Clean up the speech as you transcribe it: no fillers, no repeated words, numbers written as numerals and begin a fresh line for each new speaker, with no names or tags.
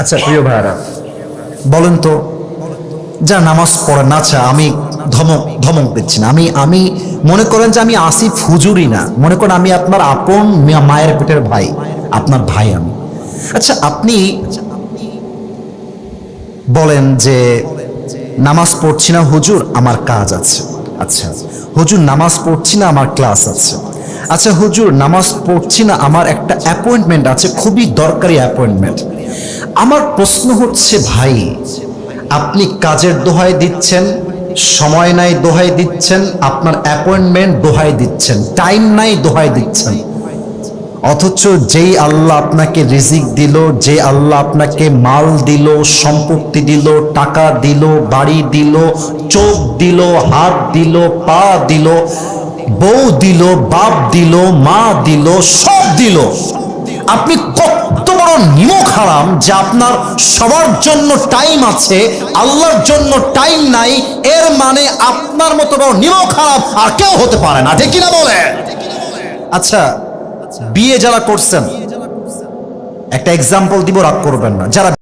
আচ্ছা প্রিয় ভাইরা, বলেন তো, যা নামাজ পড়েন না, আচ্ছা আমি ধমক ধমক দিচ্ছি না, আমি আমি মনে করেন যে আমি আসিফ হুজুরই না, মনে করেন আমি আপনার আপন মায়ের পেটের ভাই, আপনার ভাই আমি। আচ্ছা আপনি বলেন যে নামাজ পড়ছি না হুজুর, আমার কাজ আছে। আচ্ছা হুজুর নামাজ পড়ছি না, আমার ক্লাস আছে। আচ্ছা হুজুর নামাজ পড়ছি না, আমার একটা অ্যাপয়েন্টমেন্ট আছে, খুবই দরকারি অ্যাপয়েন্টমেন্ট। আমার প্রশ্ন হচ্ছে ভাই, আপনি কাজের দোহাই দিচ্ছেন, সময় নাই দোহাই দিচ্ছেন, আপনার অ্যাপয়েন্টমেন্ট দোহাই দিচ্ছেন, টাইম নাই দোহাই দিচ্ছেন, অথচ যেই আল্লাহ আপনাকে রিজিক দিল, যে আল্লাহ আপনাকে মাল দিল, সম্পত্তি দিল, টাকা দিল, বাড়ি দিল, চোখ দিল, হাত দিল, পা দিল, বউ দিল, বাপ দিল, মা দিল, সব দিল, আপনি কত বড় নিমক হারাম যে আপনার সবার জন্য টাইম আছে, আল্লাহর জন্য টাইম নাই। এর মানে আপনার মতো বড় নিমক হারাম আর কেউ হতে পারে না, ঠিক কিনা বলে? আচ্ছা বিয়ে যারা করছেন, একটা এক্সাম্পল দিব, রাগ করবেন না, যারা